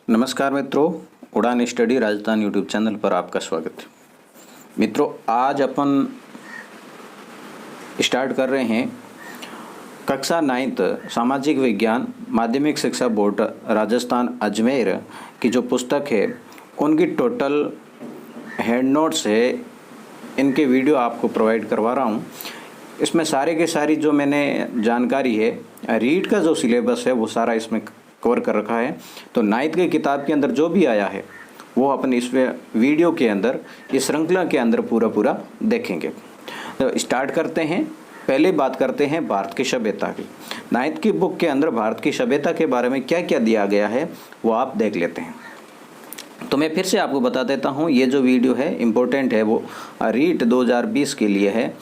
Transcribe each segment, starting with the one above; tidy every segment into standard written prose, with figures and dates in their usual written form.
नमस्कार मित्रों, उड़ान स्टडी राजस्थान यूट्यूब चैनल पर आपका स्वागत है। मित्रों, आज अपन स्टार्ट कर रहे हैं कक्षा 9th सामाजिक विज्ञान माध्यमिक शिक्षा बोर्ड राजस्थान अजमेर की जो पुस्तक है उनकी टोटल हैंड नोट्स है, इनके वीडियो आपको प्रोवाइड करवा रहा हूँ। इसमें सारे के सारी जो मैंने जानकारी है, रीड का जो सिलेबस है वो सारा इसमें कवर कर रखा है। तो 9th की किताब के अंदर जो भी आया है वो अपन इस वीडियो के अंदर, इस श्रृंखला के अंदर पूरा देखेंगे। तो स्टार्ट करते हैं। पहले बात करते हैं भारत की सभ्यता की। 9th की बुक के अंदर भारत की सभ्यता के बारे में क्या क्या दिया गया है वो आप देख लेते हैं। तो मैं फिर से आपको बता देता हूँ, ये जो वीडियो है इम्पोर्टेंट है, वो रीट 2020 के लिए है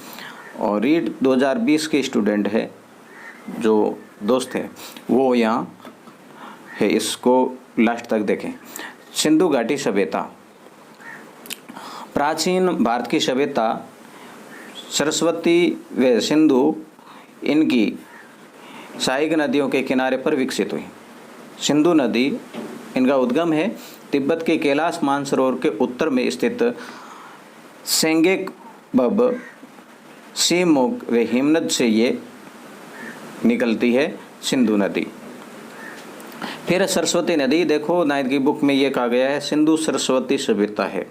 और रीट 2020 के स्टूडेंट है जो दोस्त है वो यहाँ है, इसको लास्ट तक देखें। सिंधु घाटी सभ्यता, प्राचीन भारत की सभ्यता सरस्वती व सिंधु इनकी सहायक नदियों के किनारे पर विकसित हुई। सिंधु नदी इनका उद्गम है तिब्बत के कैलाश मानसरोवर के उत्तर में स्थित सेंगेकबब सीमुग व हिमनद से ये निकलती है सिंधु नदी। फिर सरस्वती नदी, देखो 9th की बुक में ये कहा गया है सिंधु सरस्वती सभ्यता है,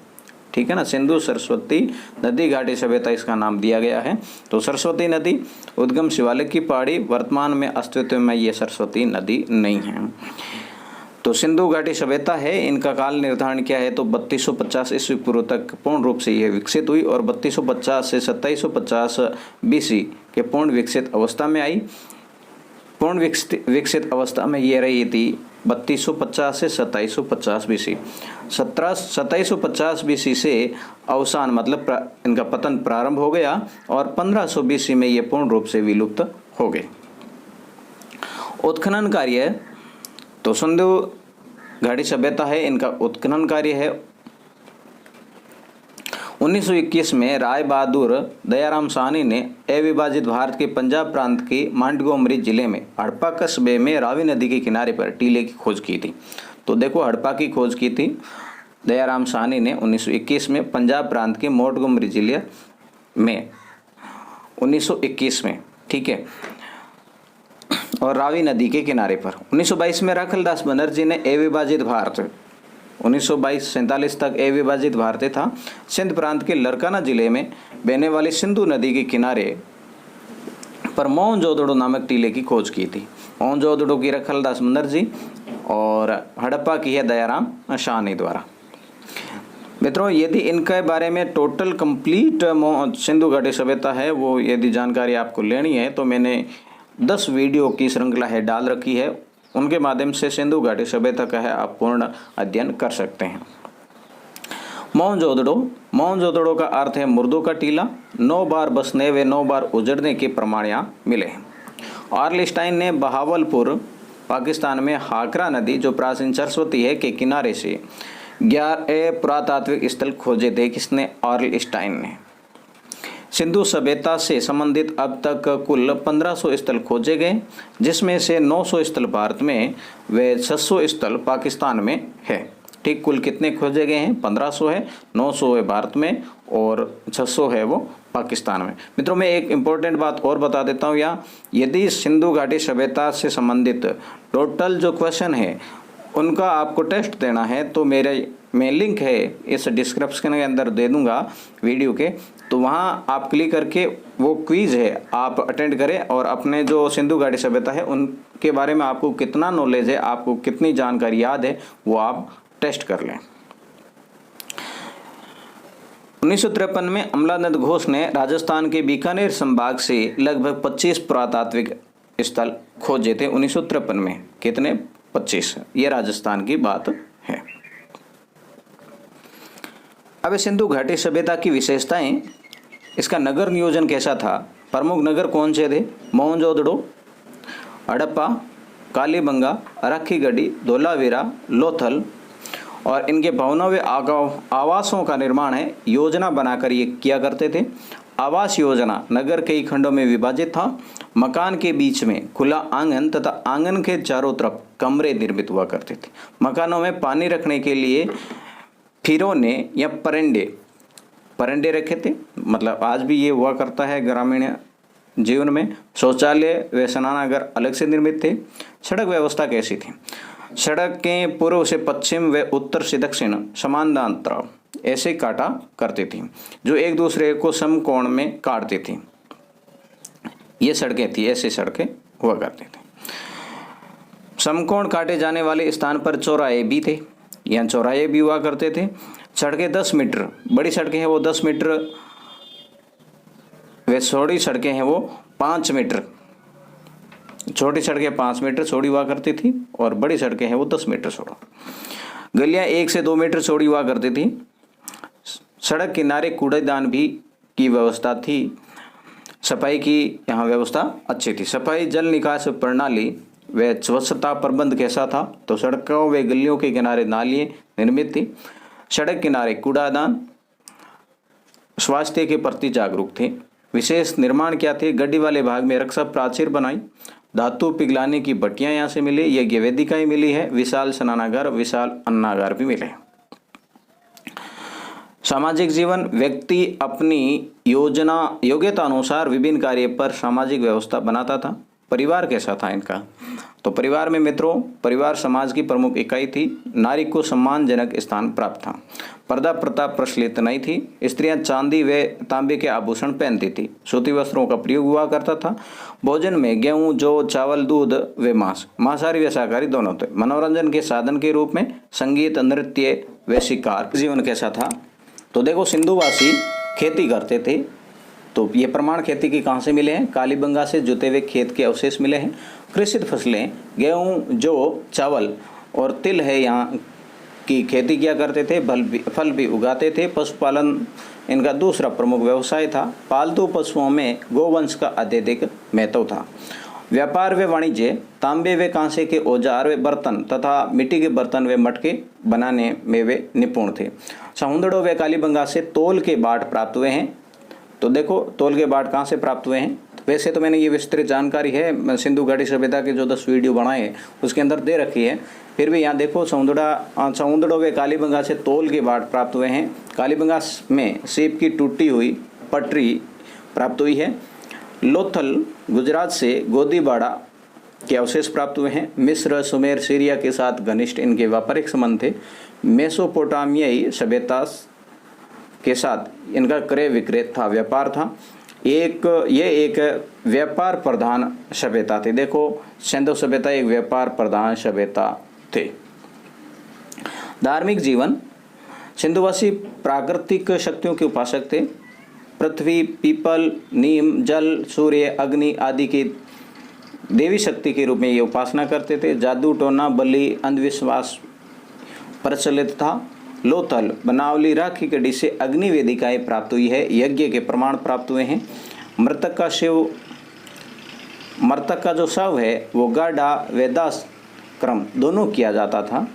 ठीक है ना। सिंधु सरस्वती नदी घाटी सभ्यता इसका नाम दिया गया है। तो सरस्वती नदी उद्गम शिवालिक की पहाड़ी, वर्तमान में अस्तित्व में ये सरस्वती नदी नहीं है। तो सिंधु घाटी सभ्यता है, इनका काल निर्धारण क्या है तो 3250 ईस्वी पूर्व तक पूर्ण रूप से यह विकसित हुई और 3250 से 2750 BC के पूर्ण विकसित अवस्था में आई। पूर्ण विकसित अवस्था में ये रही थी 3250 से 2750 BC। 2750 BC से अवसान मतलब इनका पतन प्रारंभ हो गया और 1500 BC में ये पूर्ण रूप से विलुप्त हो गए। उत्खनन कार्य, तो सिंधु घाटी सभ्यता है, इनका उत्खनन कार्य है। 1921 में राय बहादुर दयाराम साहनी ने अविभाजित भारत के पंजाब प्रांत के मोंटगोमरी जिले में हड़प्पा कस्बे में रावी नदी के किनारे पर टीले की खोज की थी। तो देखो, हड़प्पा की खोज की थी दयाराम साहनी ने 1921 में पंजाब प्रांत के मोंटगोमरी जिले में 1921 में, ठीक है, और रावी नदी के किनारे पर। 1922 में राखलदास बनर्जी ने अविभाजित भारत, 1922-47 तक अविभाजित भारत था, सिंध प्रांत के लरकाना जिले में बहने वाली सिंधु नदी के किनारे पर मोहनजोदड़ो नामक टीले की खोज की थी। मोहनजोदड़ो की राखलदास बनर्जी और हड़प्पा की है दयाराम साहनी द्वारा। मित्रों, यदि इनके बारे में टोटल कंप्लीट सिंधु घाटी सभ्यता है वो यदि जानकारी आपको लेनी है तो मैंने 10 वीडियो की श्रृंखला है डाल रखी है, उनके माध्यम से सिंधु घाटी सभ्यता का है आप पूर्ण अध्ययन कर सकते हैं। मोहनजोदड़ो का अर्थ है मुर्दों का टीला। 9 बार बसने व 9 बार उजड़ने के प्रमाण यहाँ मिले हैं। आर्लस्टाइन ने बहावलपुर पाकिस्तान में हाकरा नदी जो प्राचीन सरस्वती है के किनारे से 11 पुरातात्विक स्थल खोजे थे। किसने? आर्लस्टाइन ने। सिंधु सभ्यता से संबंधित अब तक कुल 1500 स्थल खोजे गए, जिसमें से 900 स्थल भारत में व 600 स्थल पाकिस्तान में है। ठीक, कुल कितने खोजे गए हैं? 1500 है, 900 है भारत में और 600 है वो पाकिस्तान में। मित्रों, मैं एक इम्पोर्टेंट बात और बता देता हूँ यहाँ, यदि सिंधु घाटी सभ्यता से संबंधित टोटल जो क्वेश्चन है उनका आपको टेस्ट देना है तो मैं लिंक है इस डिस्क्रिप्शन के अंदर दे दूंगा वीडियो के, तो वहाँ आप क्लिक करके वो क्विज़ है आप अटेंड करें और अपने जो सिंधु घाटी सभ्यता है उनके बारे में आपको कितना नॉलेज है, आपको कितनी जानकारी याद है, वो आप टेस्ट कर लें। 1953 में अमलानंद घोष ने राजस्थान के बीकानेर संभाग से लगभग 25 पुरातात्विक स्थल खोजे थे। 1953 में कितने? 25। ये राजस्थान की बात है। अब सिंधु घाटी सभ्यता की विशेषताएं, इसका नगर नियोजन कैसा था, प्रमुख नगर कौन से थे? मोहनजोदड़ो, हड़प्पा, कालीबंगा, अराखीगढ़ी, धोलावीरा, लोथल, और इनके भवनों व आवासों का निर्माण है योजना बनाकर ये किया करते थे। आवास योजना नगर कई खंडों में विभाजित था मकान के बीच में खुला आंगन तथा आंगन के चारों तरफ कमरे निर्मित हुआ करते थे। मकानों में पानी रखने के लिए फिरौने या परंडे रखे थे, मतलब आज भी ये हुआ करता है ग्रामीण जीवन में। शौचालय व स्नानागार अलग से निर्मित थे। सड़क व्यवस्था कैसी थी? सड़कें पूर्व से पश्चिम व उत्तर से दक्षिण समानांतर ऐसे काटा करती थी, जो एक दूसरे को समकोण में काटती थी। ये सड़कें थी, ऐसी सड़कें हुआ करती थी। समकोण काटे जाने वाले स्थान पर चौराहे भी थे, यहाँ चौराहे भी हुआ करते थे। सड़कें 10 मीटर, बड़ी सड़कें हैं वो 10 मीटर, वे छोटी सड़कें हैं वो 5 मीटर। छोटी सड़कें 5 मीटर चौड़ी हुआ करती थी और बड़ी सड़कें हैं वो 10 मीटर चौड़ा। गलियां 1 से 2 मीटर चौड़ी हुआ करती थी। सड़क किनारे कूड़ेदान भी की व्यवस्था थी। सफाई की यहाँ व्यवस्था अच्छी थी। सफाई जल निकास प्रणाली व स्वच्छता प्रबंध कैसा था? तो सड़कों व गलियों के किनारे नालियाँ निर्मित थी। सड़क किनारे कूड़ादान स्वास्थ्य के प्रति जागरूक थे। विशेष निर्माण क्या थे? गड्डी वाले भाग में रक्षा प्राचीर बनाई। धातु पिघलाने की भट्टियां यहाँ से मिली, यज्ञ वेदिकाएं मिली है। विशाल स्नानागार, विशाल अन्नागार भी मिले। सामाजिक जीवन, व्यक्ति अपनी योग्यता अनुसार विभिन्न कार्य पर सामाजिक व्यवस्था बनाता था। परिवार कैसा था इनका? तो परिवार में मित्रों, परिवार समाज की प्रमुख इकाई थी। नारी को सम्मानजनक स्थान प्राप्त था। पर्दा प्रथा प्रचलित नहीं थी। स्त्रियां चांदी व तांबे के आभूषण पहनती थी। सूती वस्त्रों का प्रयोग हुआ करता था। भोजन में गेहूं, जौ, चावल, दूध व मांस, मांसाहारी व शाकाहारी दोनों थे। मनोरंजन के साधन के रूप में संगीत, नृत्य व शिकार। जीवन कैसा था? तो देखो, सिंधुवासी खेती करते थे। तो ये प्रमाण खेती के कहाँ से मिले हैं? कालीबंगा से जुते हुए खेत के अवशेष मिले हैं। कृषित फसलें गेहूं, जौ, चावल और तिल है, यहाँ की खेती किया करते थे। फल भी उगाते थे। पशुपालन इनका दूसरा प्रमुख व्यवसाय था। पालतू पशुओं में गोवंश का अत्यधिक महत्व था। व्यापार व वाणिज्य, तांबे व कांसे के औजार व बर्तन तथा मिट्टी के बर्तन व मटके बनाने में वे निपुण थे। समुद्रों व कालीबंगा से तोल के बाट प्राप्त हुए हैं। तो देखो, तोल के बाट कहाँ से प्राप्त हुए हैं? वैसे तो मैंने ये विस्तृत जानकारी है सिंधु घाटी सभ्यता के जो 10 वीडियो बनाए उसके अंदर दे रखी है, फिर भी यहाँ देखो, समुद्रों व कालीबंगा से तोल के बाट प्राप्त हुए हैं। कालीबंगा में सेब की टूटी हुई पटरी प्राप्त हुई है। लोथल गुजरात से गोदीबाड़ा के अवशेष प्राप्त हुए हैं। मिस्र, सुमेर, सीरिया के साथ घनिष्ठ इनके व्यापारिक संबंध थे। मेसोपोटामियाई सभ्यता के साथ इनका क्रय विक्रय था, व्यापार था। ये एक व्यापार प्रधान सभ्यता थी। देखो, सिंधु सभ्यता एक व्यापार प्रधान सभ्यता थे। धार्मिक जीवन, सिंधुवासी प्राकृतिक शक्तियों के उपासक थे। पृथ्वी, पीपल, नीम, जल, सूर्य, अग्नि आदि की देवी शक्ति के रूप में ये उपासना करते थे। जादू, टोना, बलि, अंधविश्वास प्रचलित था। लोथल, बनावली, राखी कड़ी से अग्नि वेदिकाएं प्राप्त हुई है। यज्ञ के प्रमाण प्राप्त हुए हैं। मृतक का जो शव है वो गाढ़ा व दास क्रम दोनों किया जाता था।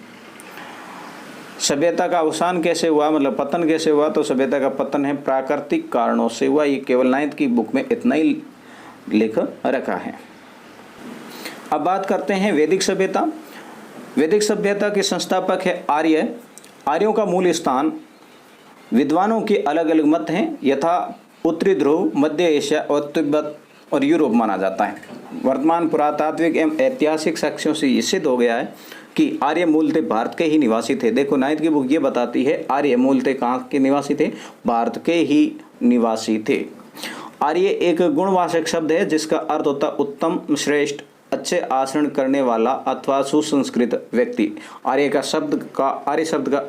सभ्यता का अवसान कैसे हुआ, मतलब पतन कैसे हुआ? तो सभ्यता का पतन है प्राकृतिक कारणों से हुआ। ये केवल 9th की बुक में इतना ही लिख रखा है। अब बात करते हैं वैदिक सभ्यता। वैदिक सभ्यता के संस्थापक है आर्य। आर्यों का मूल स्थान, विद्वानों के अलग अलग मत हैं, यथा उत्तरी ध्रुव, मध्य एशिया और तिब्बत और यूरोप माना जाता है। वर्तमान पुरातात्विक एवं ऐतिहासिक साक्ष्यों से ये सिद्ध हो गया है कि आर्य मूलतः भारत के ही निवासी थे। देखो, 9th की बुक ये बताती है आर्य मूलतः कहाँ के निवासी थे? भारत के ही निवासी थे। आर्य एक गुणवाचक शब्द है जिसका अर्थ होता उत्तम, श्रेष्ठ, अच्छे आचरण करने वाला अथवा सुसंस्कृत व्यक्ति। आर्य शब्द का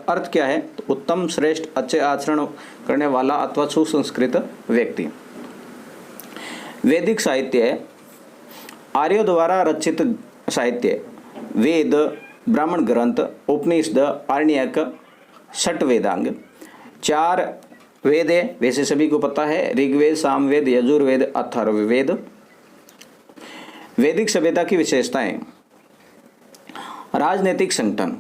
अर्थ क्या है? तो उत्तम, श्रेष्ठ, अच्छे आचरण करने वाला अथवा सुसंस्कृत व्यक्ति। वैदिक साहित्य, आर्यों द्वारा रचित साहित्य, वेद, ब्राह्मण ग्रंथ, उपनिषद, आरण्यक, षट वेदांग। 4 वेद है, वैसे सभी को पता है, ऋग्वेद, सामवेद, यजुर्वेद, अथर्ववेद। वैदिक सभ्यता की विशेषताएं। राजनीतिक संगठन,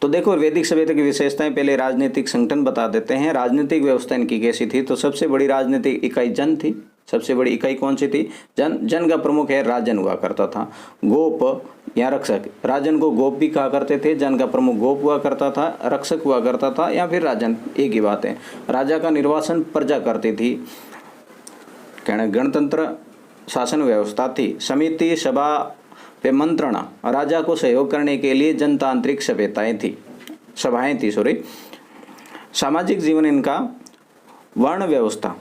तो देखो वैदिक सभ्यता की विशेषताएं, पहले राजनीतिक संगठन बता देते हैं। राजनीतिक व्यवस्था इनकी कैसी थी? तो सबसे बड़ी राजनीतिक इकाई जन थी। सबसे बड़ी इकाई कौन सी थी? जन। जन का प्रमुख है राजन हुआ करता था। गोप या रक्षक, राजन को गोप भी कहा करते थे, जन का प्रमुख गोप हुआ करता था, रक्षक हुआ करता था या फिर राजन, एक ही बात है। राजा का निर्वासन प्रजा करती थी, कहना गणतंत्र शासन व्यवस्था थी। समिति सभा पे मंत्रणा, राजा को सहयोग करने के लिए जनतांत्रिक सभ्यताएं थी, सभाएं थी सॉरी। सामाजिक जीवन इनका वर्ण व्यवस्था,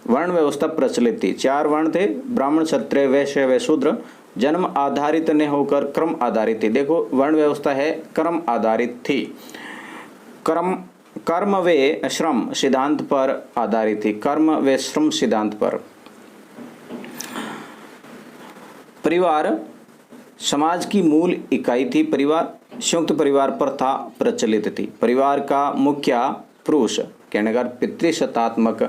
वर्ण व्यवस्था प्रचलित थी। 4 वर्ण थे, ब्राह्मण क्षत्रिय वैश्य व शूद्र। जन्म आधारित न होकर क्रम आधारित थी। देखो वर्ण व्यवस्था है क्रम आधारित थी, कर्म व श्रम सिद्धांत पर आधारित थी, कर्म व श्रम सिद्धांत पर। परिवार समाज की मूल इकाई थी। परिवार संयुक्त परिवार प्रथा प्रचलित थी। परिवार का मुखिया पुरुष, कहने का पितृसत्तात्मक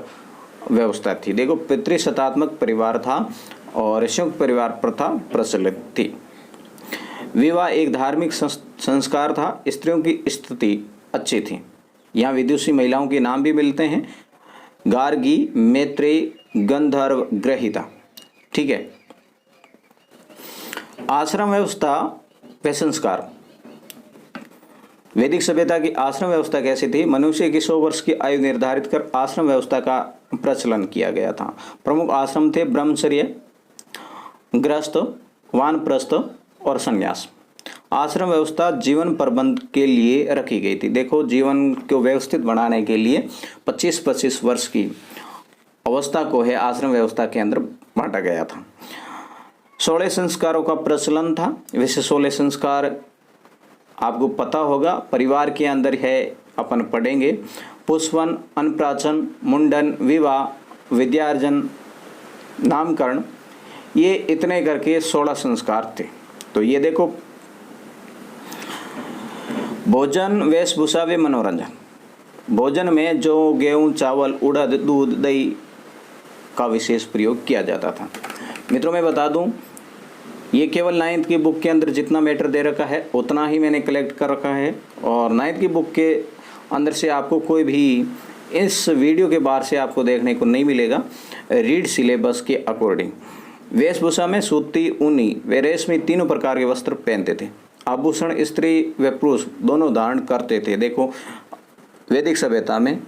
व्यवस्था थी। देखो पितृसत्तात्मक परिवार था और संयुक्त परिवार प्रथा प्रचलित थी। विवाह एक धार्मिक संस्कार था। स्त्रियों की स्थिति अच्छी थी। यहाँ विदुषी महिलाओं के नाम भी मिलते हैं, गार्गी, मैत्रेयी, गंधर्व, ग्रहिता। ठीक है। आश्रम व्यवस्था व संस्कार, वैदिक सभ्यता की आश्रम व्यवस्था कैसी थी? मनुष्य की 100 वर्ष की आयु निर्धारित कर आश्रम व्यवस्था का प्रचलन किया गया था। प्रमुख आश्रम थे ब्रह्मचर्य, गृहस्थ, वानप्रस्थ और संन्यास। आश्रम व्यवस्था जीवन प्रबंध के लिए रखी गई थी। देखो जीवन को व्यवस्थित बनाने के लिए 25-25 वर्ष की अवस्था को है आश्रम व्यवस्था के अंदर बांटा गया था। 16 संस्कारों का प्रचलन था। वैसे 16 संस्कार आपको पता होगा, परिवार के अंदर है, अपन पढ़ेंगे। पुष्पन, अन्नप्राशन, मुंडन, विवाह, विद्यार्जन, नामकरण, ये इतने करके 16 संस्कार थे। तो ये देखो भोजन, वेशभूषा व मनोरंजन। भोजन में जो गेहूं, चावल, उड़द, दूध, दही का विशेष प्रयोग किया जाता था। मित्रों मैं बता दूं, ये केवल 9th की बुक के अंदर जितना मैटर दे रखा है उतना ही मैंने कलेक्ट कर रखा है, और 9th की बुक के अंदर से आपको कोई भी इस वीडियो के बाहर से आपको देखने को नहीं मिलेगा। रीड सिलेबस के अकॉर्डिंग। वेशभूषा में सूती, ऊनी व रेशमी तीनों प्रकार के वस्त्र पहनते थे। आभूषण स्त्री व पुरुष दोनों धारण करते थे। देखो वैदिक सभ्यता में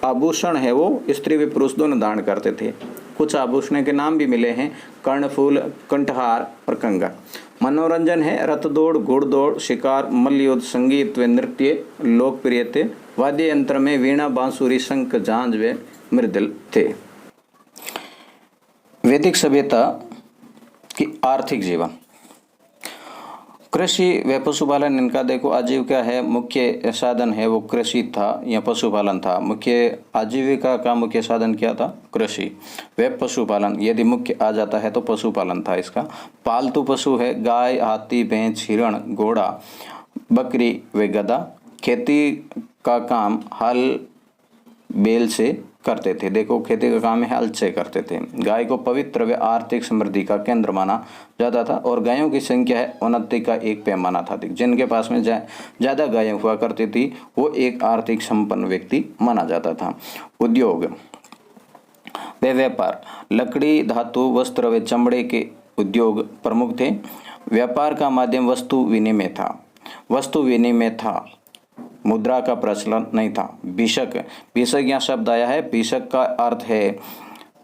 आभूषण है वो स्त्री व पुरुष दोनों धारण करते थे। कुछ आभूषणों के नाम भी मिले हैं, कर्णफूल, कंठहार और कंगन। मनोरंजन है रथ दौड़, घुड़दौड़, शिकार, मल्लयुद्ध, संगीत व नृत्य लोकप्रिय थे। वाद्य यंत्र में वीणा, बांसुरी, शंख, झांझ व मृदल थे। वैदिक सभ्यता की आर्थिक जीवन, कृषि व पशुपालन इनका देखो आजीविका है, मुख्य साधन है वो कृषि था या पशुपालन था। मुख्य आजीविका का मुख्य साधन क्या था? कृषि व पशुपालन। यदि मुख्य आ जाता है तो पशुपालन था इसका। पालतू पशु है गाय, हाथी, भैंस, हिरण, घोड़ा, बकरी व गधा। खेती का काम हल बैल से करते थे। देखो खेती का काम हल से करते थे। गाय को पवित्र व आर्थिक समृद्धि का केंद्र माना जाता था और गायों की संख्या है उन्नति का एक पैमाना था। जिनके पास में ज़्यादा गायें हुआ करती थी वो एक आर्थिक संपन्न व्यक्ति माना जाता था। उद्योग व व्यापार, लकड़ी, धातु, वस्त्र व चमड़े के उद्योग प्रमुख थे। व्यापार का माध्यम वस्तु विनिमय था। वस्तु विनिमय था, मुद्रा का प्रचलन नहीं था। भिषक, भिषक यहाँ शब्द आया है। भिषक का अर्थ है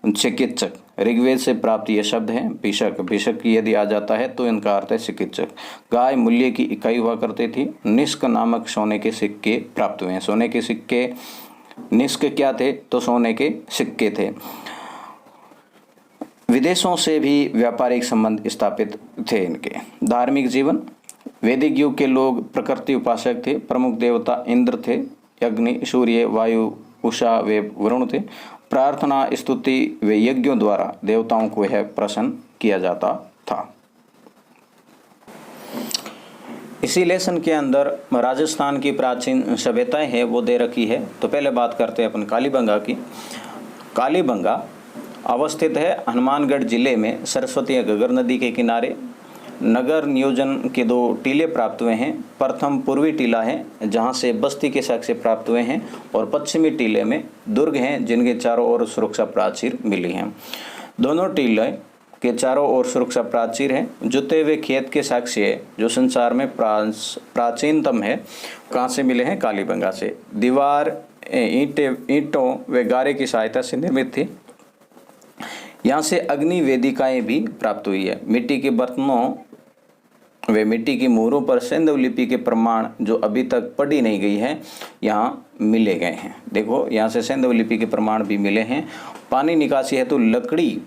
चिकित्सक। ऋग्वेद से प्राप्त यह शब्द है भिषक। भिषक यदि आ जाता है तो इनका अर्थ है चिकित्सक। गाय मूल्य की इकाई हुआ करती थी। निष्क नामक सोने के सिक्के प्राप्त हुए हैं। सोने के सिक्के, निष्क क्या थे? तो सोने के सिक्के थे। विदेशों से भी व्यापारिक संबंध स्थापित थे इनके। धार्मिक जीवन, वैदिक युग के लोग प्रकृति उपासक थे। प्रमुख देवता इंद्र थे, अग्नि, सूर्य, वायु, उषा व वरुण थे। प्रार्थना, स्तुति व यज्ञों द्वारा देवताओं को यह प्रसन्न किया जाता था। इसी लेसन के अंदर राजस्थान की प्राचीन सभ्यताएं है वो दे रखी है। तो पहले बात करते हैं अपन कालीबंगा की। कालीबंगा अवस्थित है हनुमानगढ़ जिले में सरस्वती घगर नदी के किनारे। नगर नियोजन के 2 टीले प्राप्त हुए हैं। प्रथम पूर्वी टीला है जहां से बस्ती के साक्ष्य प्राप्त हुए हैं, और पश्चिमी टीले में दुर्ग हैं जिनके चारों ओर सुरक्षा प्राचीर मिली हैं। दोनों टीले के चारों ओर सुरक्षा प्राचीर है। जुते हुए खेत के साक्ष्य जो संसार में प्राचीनतम है, कहाँ से मिले हैं? कालीबंगा से। दीवार ईंटों व गारे की सहायता से निर्मित थी। यहाँ से अग्नि वेदिकाएं भी प्राप्त हुई है। मिट्टी के बर्तनों वे मिट्टी की मोहरों पर सैंधव लिपि के प्रमाण जो अभी तक पढ़ी नहीं गई है, यहाँ मिले गए हैं। देखो, यहाँ से सैंधव लिपि के प्रमाण भी मिले हैं। पानी निकासी हेतु लकड़ी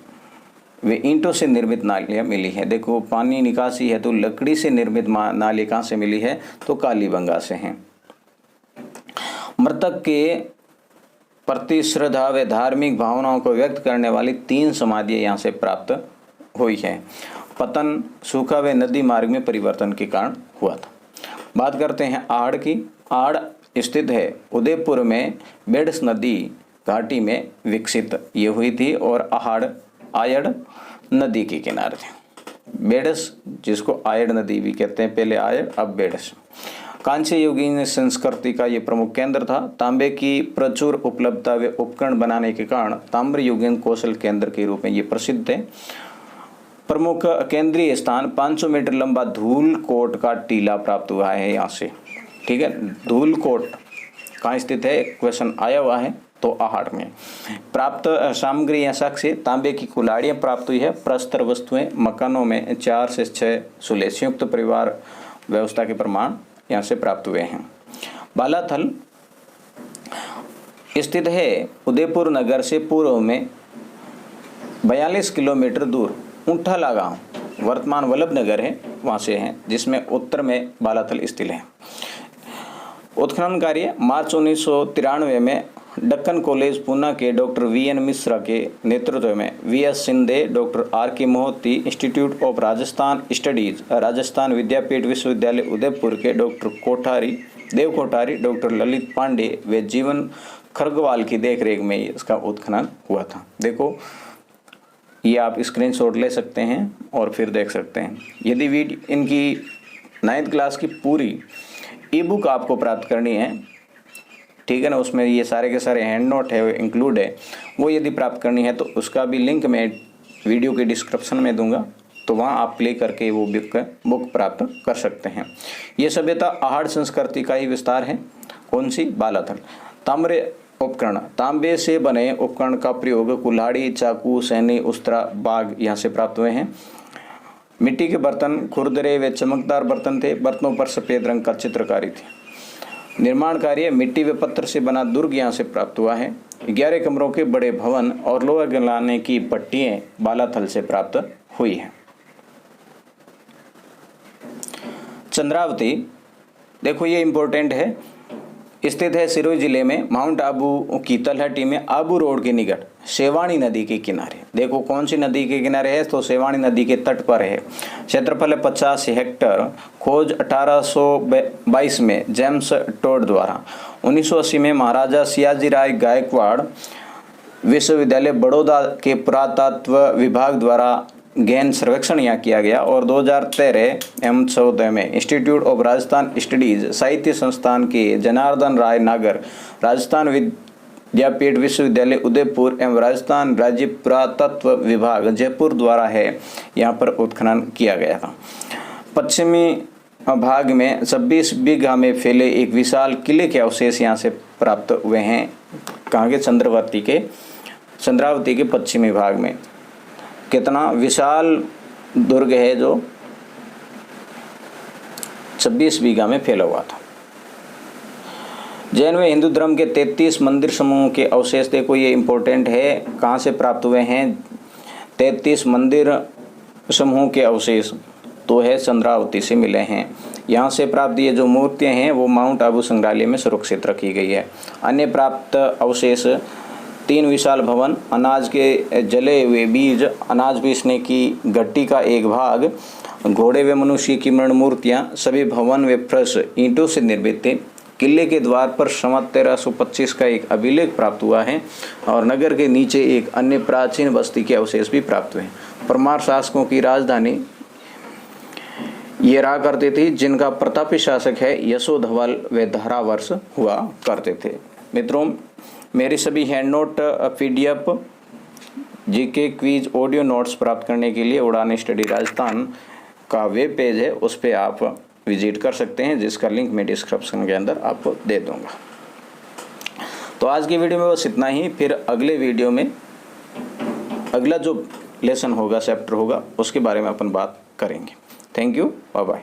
वे ईंटों से निर्मित नालियाँ मिली है। देखो, पानी निकासी हेतु लकड़ी से निर्मित नाली कहाँ से मिली है? तो कालीबंगा से हैं। मृतक के प्रति श्रद्धा व धार्मिक भावनाओं को व्यक्त करने वाली 3 समाधियाँ यहाँ से प्राप्त हुई है। पतन, सूखा व नदी मार्ग में परिवर्तन के कारण हुआ था। बात करते हैं आहड़ की। आहड़ स्थित है उदयपुर में बेडस नदी घाटी में विकसित ये हुई थी, और आहड़ आयड़ नदी के किनारे थे। बेडस, जिसको आयड़ नदी भी कहते हैं, पहले आयड़ अब बेडस। कांस्य युगीन संस्कृति का ये प्रमुख केंद्र था। तांबे की प्रचुर उपलब्धता व उपकरण बनाने के कारण ताम्र युगीन कौशल केंद्र के रूप में ये प्रसिद्ध है। प्रमुख केंद्रीय स्थान 500 मीटर लंबा धूलकोट का टीला प्राप्त हुआ है यहाँ से। ठीक है, धूलकोट कहाँ स्थित है? क्वेश्चन आया हुआ है, तो आहड़ में। प्राप्त सामग्री या साक्ष्य तांबे की कुल्हाड़ियाँ प्राप्त हुई है। प्रस्तर वस्तुएं, मकानों में 4 से 6 सुले, संयुक्त परिवार व्यवस्था के प्रमाण यहाँ से प्राप्त हुए हैं। बालाथल स्थित है उदयपुर नगर से पूर्व में 42 किलोमीटर दूर। ऊंठाला गांव वर्तमान वल्लभ नगर है, वहाँ से है, जिसमें उत्तर में बालाथल स्थित है। उत्खनन कार्य मार्च 1993 में दक्कन कॉलेज पूना के डॉक्टर VN मिश्रा के नेतृत्व में VS Sindhe, doctor RK Mohti, institute of Rajasthan studies, Rajasthan Vidyapeeth Vishwavidyalaya Udaipur के डॉक्टर देव कोठारी, डॉक्टर ललित पांडे व जीवन खरगवाल की देखरेख में इसका उत्खनन हुआ था। देखो, ये आप स्क्रीनशॉट ले सकते हैं और फिर देख सकते हैं। यदि इनकी 9th क्लास की पूरी ई-बुक आपको प्राप्त करनी है, ठीक है ना, उसमें ये सारे के सारे हैंड नोट है, इंक्लूड है, वो यदि प्राप्त करनी है तो उसका भी लिंक मैं वीडियो के डिस्क्रिप्शन में दूंगा, तो वहाँ आप प्ले करके वो बुक प्राप्त कर सकते हैं। ये सभ्यता आहड़ संस्कृति का ही विस्तार है। कौन सी? बालाथल। ताम्र उपकरण, तांबे से बने उपकरण का प्रयोग कुल्हाड़ी, चाकू, सैनी, उस्त्रा, बाग यहाँ से प्राप्त हुए हैं। मिट्टी के बर्तन खुरदरे व चमकदार बर्तन थे। बर्तनों पर सफ़ेद रंग का चित्रकारी थी। निर्माण कार्य मिट्टी व पत्थर से बना दुर्ग यहाँ से प्राप्त हुआ है। 11 कमरों के बड़े भवन और लोहा गलाने की पट्टियाँ बालाथल से प्राप्त हुई है। चंद्रावती, देखो ये इम्पोर्टेंट है, स्थित है सिरोही जिले में माउंट आबू की तलहटी में आबू रोड के निकट सेवाणी नदी के किनारे। देखो कौन सी नदी के किनारे है? तो सेवाणी नदी के तट पर है। क्षेत्रफल 50 हेक्टेयर। खोज 1822 में जेम्स टोड द्वारा। 1980 में महाराजा सियाजी राय गायकवाड़ विश्वविद्यालय बड़ौदा के पुरातत्व विभाग द्वारा गहन सर्वेक्षण यहाँ किया गया, और 2013 एवं 2014 में इंस्टीट्यूट ऑफ राजस्थान स्टडीज साहित्य संस्थान के जनार्दन राय नागर, राजस्थान विद्यापीठ विश्वविद्यालय उदयपुर एवं राजस्थान राज्य पुरातत्व विभाग जयपुर द्वारा है यहाँ पर उत्खनन किया गया था। पश्चिमी भाग में 26 बीघा में फैले एक विशाल किले के अवशेष यहाँ से प्राप्त हुए हैं। कहाँ के? चंद्रावती के पश्चिमी भाग में। कितना विशाल दुर्ग है जो 26 बीघा में फैला हुआ था। जैन व हिंदू धर्म के 33 मंदिर समूह के अवशेष, देखो ये इंपॉर्टेंट है, कहाँ से प्राप्त हुए हैं? 33 मंदिर समूह के अवशेष तो है चंद्रावती से मिले हैं। यहाँ से प्राप्त ये जो मूर्तियाँ हैं वो माउंट आबू संग्रहालय में सुरक्षित रखी गई है। अन्य प्राप्त अवशेष 3 विशाल भवन, अनाज के जले हुए बीज, अनाज पीसने की गट्टी का एक भाग, घोड़े व मनुष्य की मृण मूर्तियाँ, सभी भवन व फर्श ईंटों से निर्मित थे। किले के द्वार पर संवत 1325 का एक अभिलेख प्राप्त हुआ है, और नगर के नीचे एक अन्य प्राचीन बस्ती के अवशेष भी प्राप्त हुए। परमार शासकों की राजधानी ये रहा करती थी जिनका प्रतापी शासक है यशोधवल व धारावर्ष हुआ करते थे। मित्रों, मेरी सभी hand note PDF GK quiz audio notes प्राप्त करने के लिए उड़ान स्टडी राजस्थान का वेब पेज है, उस पर आप विजिट कर सकते हैं, जिसका लिंक मैं डिस्क्रिप्शन के अंदर आपको दे दूंगा। तो आज की वीडियो में बस इतना ही। फिर अगले वीडियो में अगला जो लेसन होगा, चैप्टर होगा, उसके बारे में अपन बात करेंगे। Thank you, bye bye.